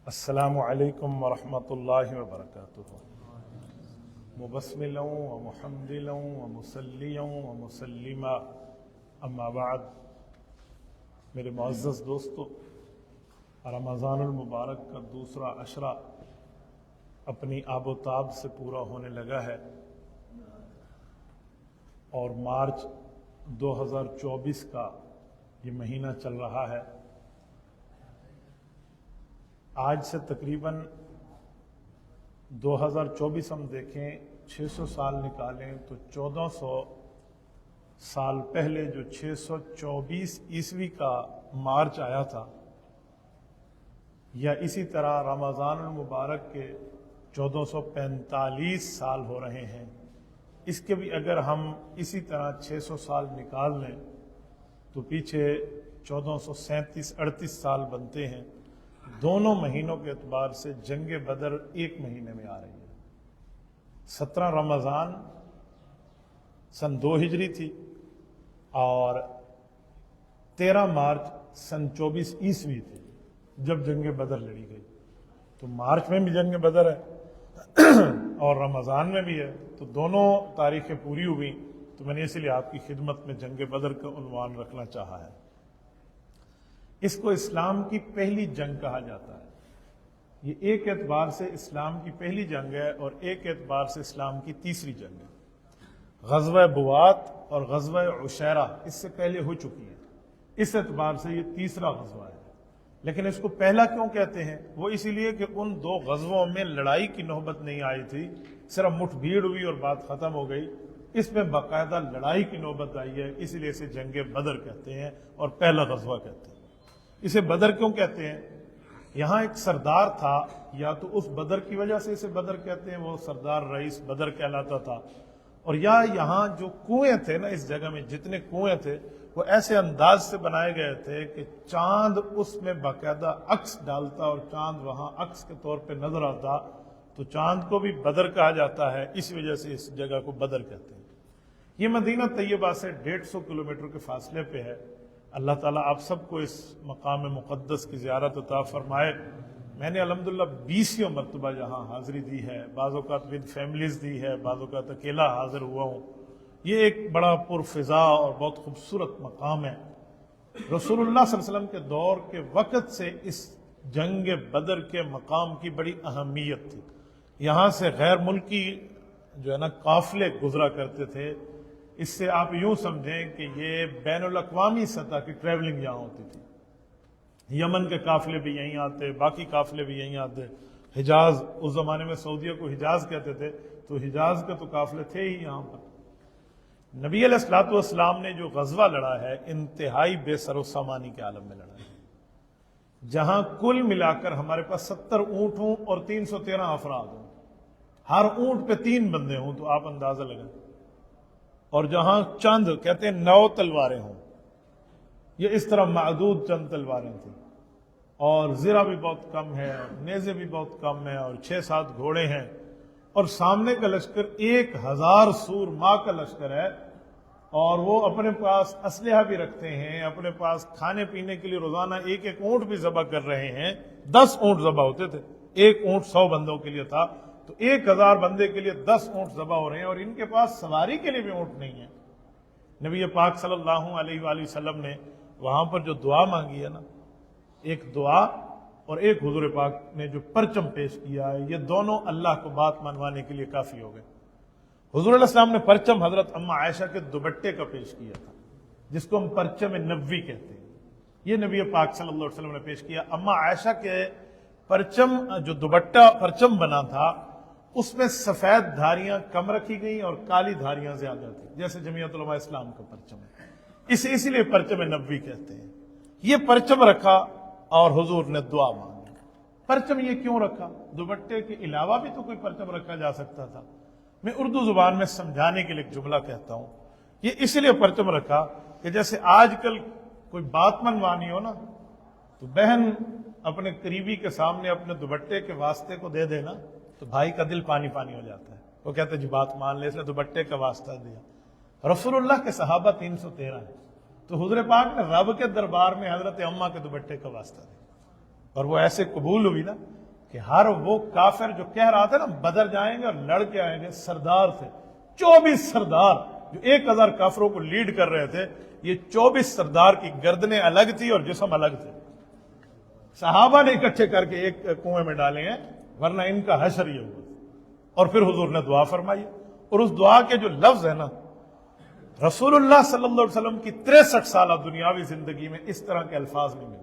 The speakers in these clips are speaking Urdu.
السلام علیکم ورحمۃ اللہ وبرکاتہ۔ مبسملا ومحمدلا ومصلیا ومسلما، اما بعد۔ میرے معزز دوستو، رمضان المبارک کا دوسرا عشرہ اپنی آب و تاب سے پورا ہونے لگا ہے اور مارچ 2024 کا یہ مہینہ چل رہا ہے۔ آج سے تقریباً 2024 ہم دیکھیں 600 سال نکالیں تو 1400 سال پہلے جو 624 عیسوی کا مارچ آیا تھا، یا اسی طرح رمضان المبارک کے 1445 سال ہو رہے ہیں، اس کے بھی اگر ہم اسی طرح 600 سال نکال لیں تو پیچھے 1437-38 سال بنتے ہیں۔ دونوں مہینوں کے اعتبار سے جنگ بدر ایک مہینے میں آ رہی ہے۔ 17 رمضان سن 2 ہجری تھی اور 13 مارچ سن 24 عیسوی تھی جب جنگ بدر لڑی گئی۔ تو مارچ میں بھی جنگ بدر ہے اور رمضان میں بھی ہے، تو دونوں تاریخیں پوری ہوئی، تو میں نے اس لیے آپ کی خدمت میں جنگ بدر کا عنوان رکھنا چاہا ہے۔ اس کو اسلام کی پہلی جنگ کہا جاتا ہے۔ یہ ایک اعتبار سے اسلام کی پہلی جنگ ہے اور ایک اعتبار سے اسلام کی تیسری جنگ ہے۔ غزوہ بوات اور غزوہ عشیرہ اس سے پہلے ہو چکی ہے، اس اعتبار سے یہ تیسرا غزوہ ہے۔ لیکن اس کو پہلا کیوں کہتے ہیں؟ وہ اسی لیے کہ ان 2 غزووں میں لڑائی کی نوبت نہیں آئی تھی، صرف مٹھ بھیڑ ہوئی اور بات ختم ہو گئی۔ اس میں باقاعدہ لڑائی کی نوبت آئی ہے، اس لیے اسے جنگ بدر کہتے ہیں اور پہلا غزوہ کہتے ہیں۔ اسے بدر کیوں کہتے ہیں؟ یہاں ایک سردار تھا، یا تو اس بدر کی وجہ سے اسے بدر کہتے ہیں، وہ سردار رئیس بدر کہلاتا تھا، اور یا یہاں جو کنویں تھے نا، اس جگہ میں جتنے کنویں تھے وہ ایسے انداز سے بنائے گئے تھے کہ چاند اس میں باقاعدہ عکس ڈالتا اور چاند وہاں عکس کے طور پہ نظر آتا، تو چاند کو بھی بدر کہا جاتا ہے، اس وجہ سے اس جگہ کو بدر کہتے ہیں۔ یہ مدینہ طیبہ سے 150 کلومیٹر کے فاصلے پہ ہے۔ اللہ تعالیٰ آپ سب کو اس مقام مقدس کی زیارت عطا فرمائے۔ میں نے الحمدللہ 20 مرتبہ یہاں حاضری دی ہے، بعض اوقات ود فیملیز دی ہے، بعض اوقات اکیلا حاضر ہوا ہوں۔ یہ ایک بڑا پرفضا اور بہت خوبصورت مقام ہے۔ رسول اللہ صلی اللہ علیہ وسلم کے دور کے وقت سے اس جنگ بدر کے مقام کی بڑی اہمیت تھی۔ یہاں سے غیر ملکی جو ہے نا قافلے گزرا کرتے تھے۔ اس سے آپ یوں سمجھیں کہ یہ بین الاقوامی سطح کی ٹریولنگ یہاں ہوتی تھی۔ یمن کے قافلے بھی یہیں آتے، باقی قافلے بھی یہیں آتے۔ حجاز، اس زمانے میں سعودیہ کو حجاز کہتے تھے، تو حجاز کے تو قافلے تھے ہی یہاں پر۔ نبی علیہ الصلوۃ والسلام نے جو غزوہ لڑا ہے، انتہائی بے سر و سامانی کے عالم میں لڑا ہے، جہاں کل ملا کر ہمارے پاس 70 اونٹ ہوں اور 313 افراد ہوں، ہر اونٹ پہ 3 بندے ہوں، تو آپ اندازہ لگائیں۔ اور جہاں چند کہتے ہیں 9 تلواریں ہوں، یہ اس طرح معدود چند تلواریں تھیں، اور زرہ بھی بہت کم ہے، نیزے بھی بہت کم ہیں، اور 6-7 گھوڑے ہیں، اور سامنے کا لشکر 1000 سور ماہ کا لشکر ہے، اور وہ اپنے پاس اسلحہ بھی رکھتے ہیں، اپنے پاس کھانے پینے کے لیے روزانہ ایک اونٹ بھی ذبح کر رہے ہیں۔ 10 اونٹ ذبح ہوتے تھے، ایک اونٹ 100 بندوں کے لیے تھا، تو 1000 بندے کے لیے 10 اونٹ ذبح ہو رہے ہیں، اور ان کے پاس سواری کے لیے بھی اونٹ نہیں ہے۔ نبی پاک صلی اللہ علیہ وآلہ وسلم نے وہاں پر جو دعا مانگی ہے نا، ایک دعا اور ایک حضور پاک نے جو پرچم پیش کیا ہے، یہ دونوں اللہ کو بات منوانے کے لیے کافی ہو گئے۔ حضور علیہ السلام نے پرچم حضرت اما عائشہ کے دوپٹے کا پیش کیا تھا، جس کو ہم پرچم نبوی کہتے ہیں، یہ نبی پاک صلی اللہ علیہ وسلم نے پیش کیا۔ اما عائشہ کے پرچم جو دوپٹہ پرچم بنا تھا، اس میں سفید دھاریاں کم رکھی گئیں اور کالی دھاریاں زیادہ تھیں، جیسے جمعیت علماء اسلام کا پرچم ہے، اسی لیے پرچم نبوی کہتے ہیں۔ یہ پرچم رکھا اور حضور نے دعا مانگی۔ پرچم یہ کیوں رکھا؟ دوپٹے کے علاوہ بھی تو کوئی پرچم رکھا جا سکتا تھا۔ میں اردو زبان میں سمجھانے کے لیے ایک جملہ کہتا ہوں، یہ اس لیے پرچم رکھا کہ جیسے آج کل کوئی بات منوانی ہو نا، تو بہن اپنے قریبی کے سامنے اپنے دوپٹے کے واسطے کو دے دینا، تو بھائی کا دل پانی پانی ہو جاتا ہے، وہ کہتے ہیں جی بات مان لے، اس نے دوپٹے کا واسطہ دیا۔ رسول اللہ کے صحابہ 313 ہیں، تو حضور پاک نے رب کے دربار میں حضرت اماں کے دوپٹے کا واسطہ دیا۔ اور وہ ایسے قبول ہوئی نا کہ ہر وہ کافر جو کہہ رہا تھا نا بدر جائیں گے اور لڑ کے آئیں گے، سردار تھے 24 سردار جو 1000 کافروں کو لیڈ کر رہے تھے، یہ 24 سردار کی گردنیں الگ تھی اور جسم الگ تھے. صحابہ نے اکٹھے کر کے ایک کنویں میں ڈالے ہیں، ورنہ ان کا حشر یہ ہوا. اور پھر حضور نے دعا فرمائی، اور اس دعا کے جو لفظ ہے نا، رسول اللہ صلی اللہ علیہ وسلم کی 63 سالہ دنیاوی زندگی میں اس طرح کے الفاظ نہیں ملتے.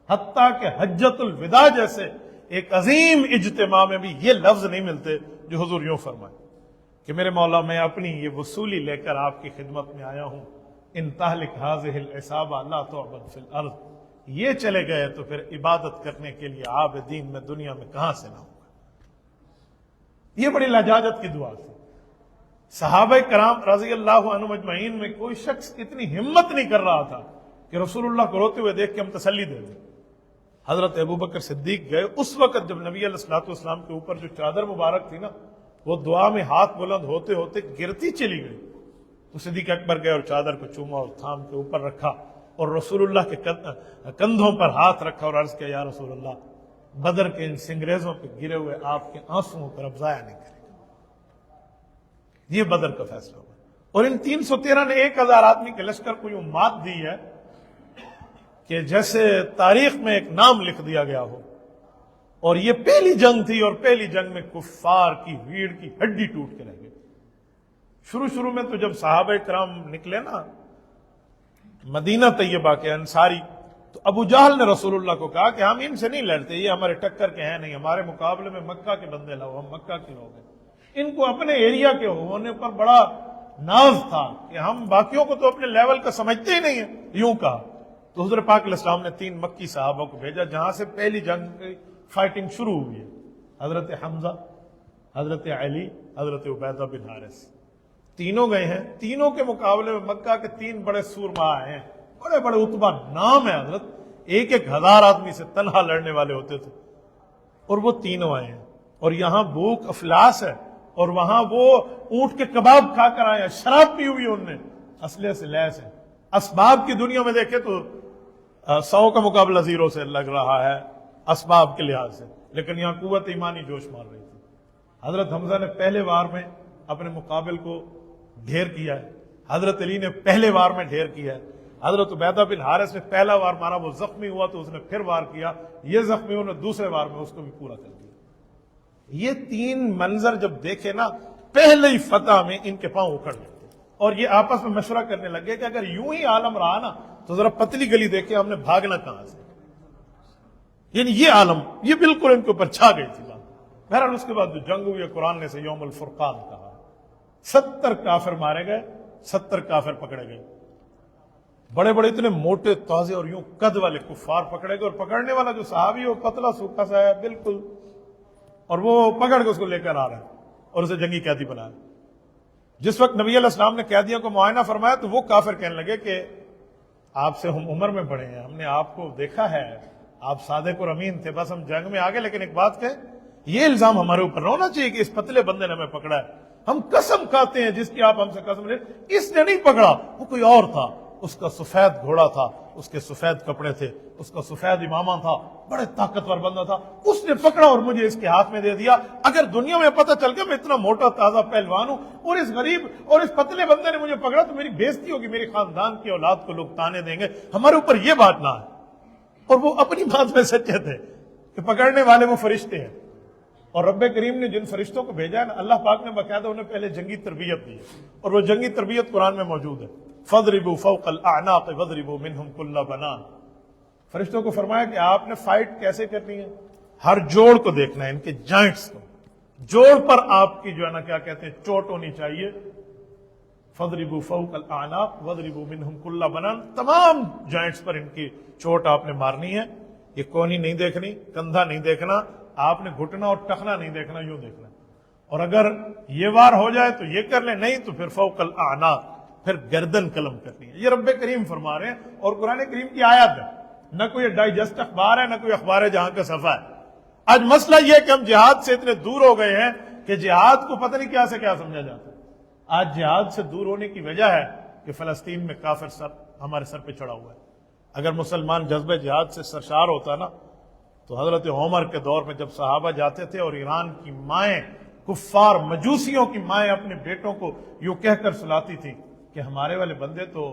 حتیٰ کہ حجت الوداع جیسے ایک عظیم اجتماع میں بھی یہ لفظ نہیں ملتے جو حضور یوں فرمائے کہ میرے مولا میں اپنی یہ وصولی لے کر آپ کی خدمت میں آیا ہوں، ان تہلک هذه العصابہ لا تعبد فی الارض. یہ چلے گئے تو پھر عبادت کرنے کے لیے عابدین میں دنیا میں کہاں سے نہ ہوگا. یہ بڑی لجاجت کی دعا تھی. صحابہ کرام رضی اللہ عنہم اجمعین میں کوئی شخص اتنی ہمت نہیں کر رہا تھا کہ رسول اللہ کو روتے ہوئے دیکھ کے ہم تسلی دے دیں. حضرت ابوبکر صدیق گئے اس وقت جب نبی علیہ الصلوۃ والسلام کے اوپر جو چادر مبارک تھی نا، وہ دعا میں ہاتھ بلند ہوتے ہوتے گرتی چلی گئی. تو صدیق اکبر گئے اور چادر کو چوما اور تھام کے اوپر رکھا اور رسول اللہ کے کندھوں پر ہاتھ رکھا اور عرض کیا، یا رسول اللہ، بدر کے ان سنگریزوں پہ گرے ہوئے آپ کے آنسوؤں پر اب ضائع نہیں کرے گا. یہ بدر کا فیصلہ ہوا. اور ان 313 نے 1000 آدمی کے لشکر کو یوں مات دی ہے کہ جیسے تاریخ میں ایک نام لکھ دیا گیا ہو. اور یہ پہلی جنگ تھی، اور پہلی جنگ میں کفار کی ریڑھ کی ہڈی ٹوٹ کے رہ گئی. شروع میں تو جب صحابہ کرام نکلے نا مدینہ طیبہ کے انصاری، تو ابو جہل نے رسول اللہ کو کہا کہ ہم ان سے نہیں لڑتے، یہ ہمارے ٹکر کے ہیں نہیں، ہمارے مقابلے میں مکہ کے بندے لاؤ، ہم مکہ کے لوگ ہیں. ان کو اپنے ایریا کے ہونے پر بڑا ناز تھا کہ ہم باقیوں کو تو اپنے لیول کا سمجھتے ہی نہیں ہیں. یوں کہا تو حضور پاک علیہ السلام نے 3 مکی صحابہ کو بھیجا جہاں سے پہلی جنگ کی فائٹنگ شروع ہوئی ہے. حضرت حمزہ، حضرت علی، حضرت عبیدہ بن حارث، تینوں گئے ہیں. تینوں کے مقابلے میں مکہ کے 3 بڑے سورما آئے ہیں، بڑے بڑے اتبا نام ہے حضرت، 1000 آدمی سے تنہا لڑنے والے ہوتے تھے، اور وہ تینوں آئے ہیں. اور یہاں بھوک افلاس ہے، اور وہاں وہ اونٹ کے کباب کھا کر آئے ہیں، شراب پی ہوئی انہوں نے، اسلحے سے لیس ہے. اسباب کی دنیا میں دیکھے تو 100 کا مقابلہ 0 سے لگ رہا ہے اسباب کے لحاظ سے، لیکن یہاں قوت ایمانی جوش مار رہی تھی. حضرت حمزہ نے پہلے وار میں اپنے مقابل کو ڈھیر کیا ہے، حضرت علی نے پہلے وار میں ڈھیر کیا ہے، حضرت عبیدہ بن حارث نے پہلا وار مارا، وہ زخمی ہوا تو اس نے پھر وار کیا، یہ زخمی ہونے دوسرے وار میں اس کو بھی پورا کر دیا. یہ 3 منظر جب دیکھے نا، پہلے ہی فتح میں ان کے پاؤں اکھڑ گئے اور یہ آپس میں مشورہ کرنے لگے کہ اگر یوں ہی عالم رہا نا تو ذرا پتلی گلی دیکھے ہم نے بھاگنا کہاں سے. یعنی یہ عالم یہ بالکل ان کے اوپر چھا گئی تھی بات. بہرحال اس کے بعد جو جنگ ہوئی، قرآن نے سے یوم الفرقان کہا. 70 کافر مارے گئے، 70 کافر پکڑے گئے. بڑے بڑے اتنے موٹے تازے اور یوں قد والے کفار پکڑے گئے، اور پکڑنے والا جو صحابی ہے وہ پتلا سوکھا سا ہے بالکل، اور وہ پکڑ کے اس کو لے کر آ رہے ہیں اور اسے جنگی قیدی بنایا. جس وقت نبی علیہ السلام نے قیدیوں کو معائنہ فرمایا تو وہ کافر کہنے لگے کہ آپ سے ہم عمر میں بڑے ہیں، ہم نے آپ کو دیکھا ہے، آپ صادق اور امین تھے، بس ہم جنگ میں آگے. لیکن ایک بات کہ یہ الزام ہمارے اوپر نہ ہونا چاہیے کہ اس پتلے بندے نے ہمیں پکڑا ہے. ہم قسم کھاتے ہیں جس کی آپ ہم سے قسم لیں، اس نے نہیں پکڑا، وہ کوئی اور تھا. اس کا سفید گھوڑا تھا، اس کے سفید کپڑے تھے، اس کا سفید امامہ تھا، بڑے طاقتور بندہ تھا، اس نے پکڑا اور مجھے اس کے ہاتھ میں دے دیا. اگر دنیا میں پتہ چل گیا میں اتنا موٹا تازہ پہلوان ہوں اور اس غریب اور اس پتلے بندے نے مجھے پکڑا تو میری بےزتی ہوگی، میری خاندان کی اولاد کو لوگ تانے دیں گے، ہمارے اوپر یہ بات نہ ہے. اور وہ اپنی بات میں سچے تھے کہ پکڑنے والے وہ فرشتے ہیں. اور رب کریم نے جن فرشتوں کو بھیجا ہے نا، اللہ پاک نے باقاعدہ انہیں پہلے جنگی تربیت دی ہے، اور وہ جنگی تربیت قرآن میں موجود ہے. فَضْرِبُوا فَوْقَ الْأَعْنَاقِ وَضْرِبُوا مِنْهُمْ كُلَّ بَنَانٍ. فرشتوں کو فرمایا کہ آپ نے فائٹ کیسے کرنی ہے، ہر جوڑ کو دیکھنا ہے، ان کے جوائنٹس کو، جوڑ پر آپ کی جو ہے نا کیا کہتے ہیں چوٹ ہونی چاہیے. فَضْرِبُوا فَوْقَ الْأَعْنَاقِ وَضْرِبُوا مِنْهُمْ كُلَّ بَنَانٍ. تمام جوائنٹس پر ان کی چوٹ آپ نے مارنی ہے. یہ کونی نہیں دیکھنی، کندھا نہیں دیکھنا، آپ نے گھٹنا اور ٹخنا نہیں دیکھنا، یوں دیکھنا. اور اگر یہ وار ہو جائے تو یہ کر لیں، نہیں تو پھر فوق الاعناق، پھر گردن قلم کرنی ہے. یہ رب کریم فرما رہے ہیں اور قرآن کریم کی آیت ہے، نہ کوئی ڈائجسٹ اخبار ہے، نہ کوئی اخبار جہاں کا صفحہ ہے. آج مسئلہ یہ ہے کہ ہم جہاد سے اتنے دور ہو گئے ہیں کہ جہاد کو پتہ نہیں کیا سے کیا سمجھا جاتا ہے. آج جہاد سے دور ہونے کی وجہ ہے کہ فلسطین میں کافر سر ہمارے سر پہ چڑھا ہوا ہے. اگر مسلمان جذبہ جہاد سے سرشار ہوتا نا تو حضرت عمر کے دور میں جب صحابہ جاتے تھے اور ایران کی مائیں، کفار مجوسیوں کی مائیں اپنے بیٹوں کو یوں کہہ کر سلاتی تھیں کہ ہمارے والے بندے تو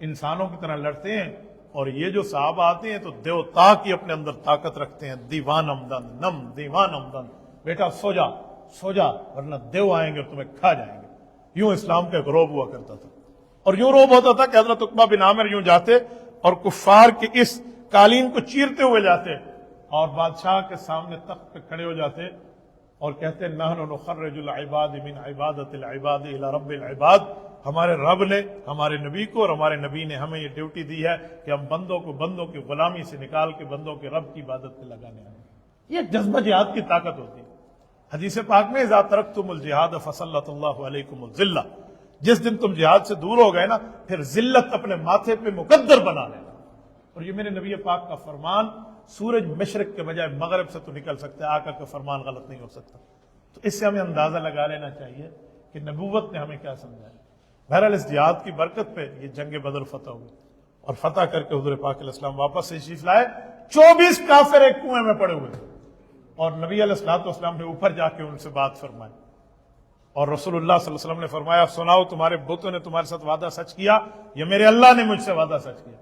انسانوں کی طرح لڑتے ہیں، اور یہ جو صحابہ آتے ہیں تو دیوتا کی اپنے اندر طاقت رکھتے ہیں، دیوان آمدن نم دیوان آمدن، بیٹا سو جا سو جا ورنہ دیو آئیں گے اور تمہیں کھا جائیں گے. یوں اسلام کا ایک روب ہوا کرتا تھا. اور یوں روب ہوتا تھا کہ حضرت عقبہ بن عامر یوں جاتے اور کفار کے اس قالین کو چیرتے ہوئے جاتے اور بادشاہ کے سامنے تخت پہ کھڑے ہو جاتے اور کہتے نحن نخرج العباد من عبادت العباد الى رب العباد. ہمارے رب نے ہمارے نبی کو اور ہمارے نبی نے ہمیں یہ ڈیوٹی دی ہے کہ ہم بندوں کو بندوں کی غلامی سے نکال کے بندوں کے رب کی عبادت پہ لگانے آئے. یہ جذبہ جہاد کی طاقت ہوتی ہے. حدیث پاک میں اذا ترکتم الجہاد فسلط اللہ علیکم الذلہ، جس دن تم جہاد سے دور ہو گئے نا پھر ذلت اپنے ماتھے پہ مقدر بنا لینا. اور یہ میرے نبی پاک کا فرمان، سورج مشرق کے بجائے مغرب سے تو نکل سکتا ہے، آقا کا فرمان غلط نہیں ہو سکتا. تو اس سے ہمیں اندازہ لگا لینا چاہیے کہ نبوت نے ہمیں کیا سمجھایا. بہرحال اس جہاد کی برکت پہ یہ جنگ بدر فتح ہوئی اور فتح کر کے حضور پاک علیہ السلام واپس سے تشریف لائے. 24 کافر ایک کنویں میں پڑے ہوئے تھے اور نبی علیہ السلام نے اوپر جا کے ان سے بات فرمائی اور رسول اللہ صلی اللہ علیہ وسلم نے فرمایا سناؤ تمہارے بتوں نے تمہارے ساتھ وعدہ سچ کیا یا میرے اللہ نے مجھ سے وعدہ سچ کیا.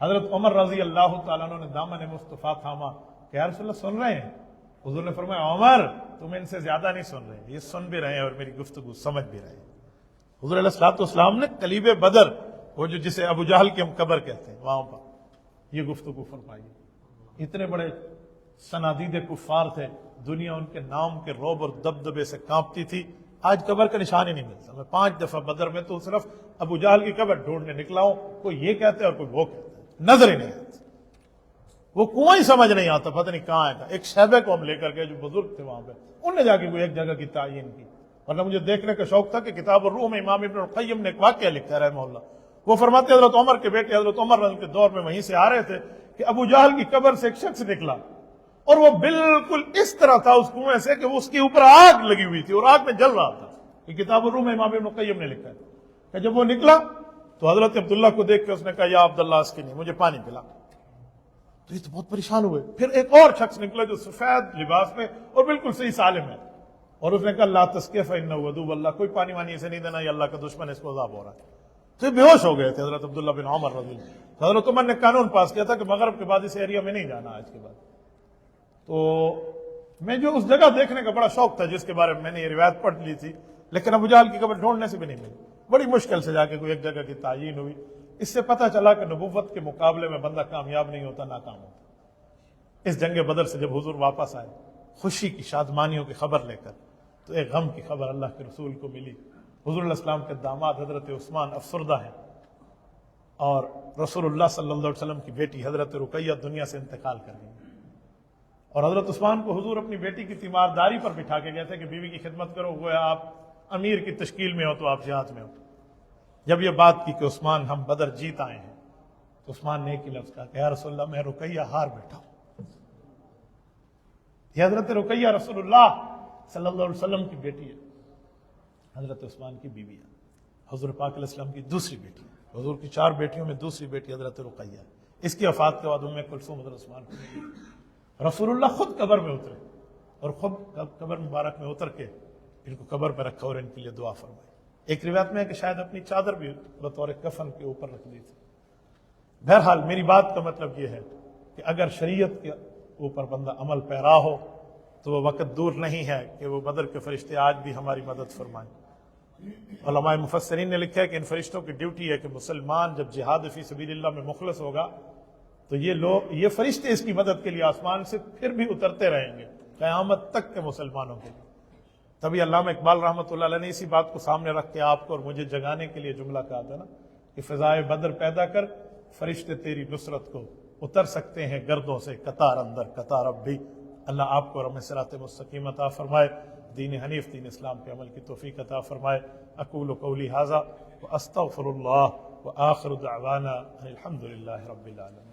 حضرت عمر رضی اللہ تعالیٰ عنہ نے دامن مصطفیٰ تھاما کہ یا رسول اللہ سن رہے ہیں؟ حضور نے فرمایا عمر تم ان سے زیادہ نہیں سن رہے، یہ سن بھی رہے ہیں اور میری گفتگو سمجھ بھی رہے ہیں. حضور علیہ السلام نے قلیب بدر، وہ جو جسے ابو جہل کی ہم قبر کہتے ہیں، وہاں پر یہ گفتگو فرمائی. اتنے بڑے صنادید کفار تھے، دنیا ان کے نام کے روب اور دبدبے سے کانپتی تھی. آج قبر کا نشان ہی نہیں ملتا. میں 5 دفعہ بدر میں تو صرف ابو جہل کی قبر ڈھونڈنے نکلا ہوں، کوئی یہ کہتے اور کوئی وہ کہتے، نظر ہی نہیں آتی. وہ کنواں ہی سمجھ نہیں آتا، پتہ نہیں کہاں ہے. ایک شہبے کو ہم لے کر گئے جو بزرگ تھے وہاں پہ، انہوں نے جا کے کوئی ایک جگہ کی تعین کی. ورنہ مجھے دیکھنے کا شوق تھا کہ کتاب الروح میں امام ابن القیم نے ایک واقعہ لکھا ہے رحمہ اللہ. وہ فرماتے حضرت عمر کے بیٹے حضرت عمر رضی کے دور میں وہیں سے آ رہے تھے کہ ابو جہل کی قبر سے ایک شخص نکلا اور وہ بالکل اس طرح تھا اس کنویں سے کہ وہ اس کے اوپر آگ لگی ہوئی تھی اور آگ میں جل رہا تھا. یہ کتاب الروح میں امام ابن القیم نے لکھا ہے کہ جب وہ نکلا تو حضرت عبداللہ کو دیکھ کے اس نے کہا یا عبداللہ اس کی نہیں، مجھے پانی پلا. تو یہ تو بہت پریشان ہوئے. پھر ایک اور شخص نکلا جو سفید لباس میں اور بالکل صحیح سالم ہے اور اس نے کہا لا تسقیہ فإنہ عدو اللہ، کوئی پانی وانی اسے نہیں دینا، یہ اللہ کا دشمن ہے، اس کو عذاب ہو رہا ہے. تو یہ بے ہوش ہو گئے تھے حضرت عبداللہ بن عمر رضی اللہ. حضرت عمر نے قانون پاس کیا تھا کہ مغرب کے بعد اس ایریا میں نہیں جانا آج کے بعد. تو میں جو اس جگہ دیکھنے کا بڑا شوق تھا جس کے بارے میں میں نے یہ روایت پڑھ لی تھی، لیکن ابو جہل کی قبر ڈھونڈنے سے بھی نہیں ملی. بڑی مشکل سے جا کے کوئی ایک جگہ کی تعین ہوئی. اس سے پتہ چلا کہ نبوت کے مقابلے میں بندہ کامیاب نہیں ہوتا، ناکام ہوتا. اس جنگ بدر سے جب حضور واپس آئے خوشی کی شادمانیوں کی خبر لے کر، تو ایک غم کی خبر اللہ کے رسول کو ملی. حضور علیہ السلام کے داماد حضرت عثمان افسردہ ہیں اور رسول اللہ صلی اللہ علیہ وسلم کی بیٹی حضرت رقیہ دنیا سے انتقال کر گئی. اور حضرت عثمان کو حضور اپنی بیٹی کی تیمارداری پر بٹھا کے گئے تھے کہ بیوی کی خدمت کرو، گویا آپ امیر کی تشکیل میں ہو تو آپ جہاد میں ہو. جب یہ بات کی کہ عثمان ہم بدر جیت آئے ہیں تو عثمان نے ایک ہی لفظ کہا کہ یا رسول اللہ میں رقیہ ہار بیٹھا ہوں. یہ حضرت رقیہ رسول اللہ صلی اللہ علیہ وسلم کی بیٹی ہے، حضرت عثمان کی بیوی ہے، حضور پاک علیہ السلام کی دوسری بیٹی ہے. حضور کی 4 بیٹیوں میں دوسری بیٹی حضرت رقیہ ہے. اس کی وفات کے بعد کلثوم حضرت عثمان کو رسول اللہ خود قبر میں اترے اور خود قبر مبارک میں اتر کے ان کو قبر پہ رکھا اور ان کے لیے دعا فرمائی. ایک روایت میں ہے کہ شاید اپنی چادر بھی بطور کفن کے اوپر رکھ دی تھی. بہرحال میری بات کا مطلب یہ ہے کہ اگر شریعت کے اوپر بندہ عمل پیرا ہو تو وہ وقت دور نہیں ہے کہ وہ بدر کے فرشتے آج بھی ہماری مدد فرمائیں. علماء مفسرین نے لکھا ہے کہ ان فرشتوں کی ڈیوٹی ہے کہ مسلمان جب جہاد فی سبیل اللہ میں مخلص ہوگا تو یہ فرشتے اس کی مدد کے لیے آسمان سے پھر بھی اترتے رہیں گے قیامت تک کے مسلمانوں کے لیے. تبھی علامہ اقبال رحمۃ اللہ علیہ نے اسی بات کو سامنے رکھ کے آپ کو اور مجھے جگانے کے لیے جملہ کہا تھا نا کہ فضائے بدر پیدا کر، فرشتے تیری نصرت کو اتر سکتے ہیں گردوں سے قطار اندر قطار اب بھی. اللہ آپ کو اور ہمیں صراط مستقیم عطا فرمائے، دین حنیف دین اسلام کے عمل کی توفیق عطا فرمائے. اقول قولی ھذا واستغفر اللہ وآخر دعوانا ان الحمد للہ رب العالمین.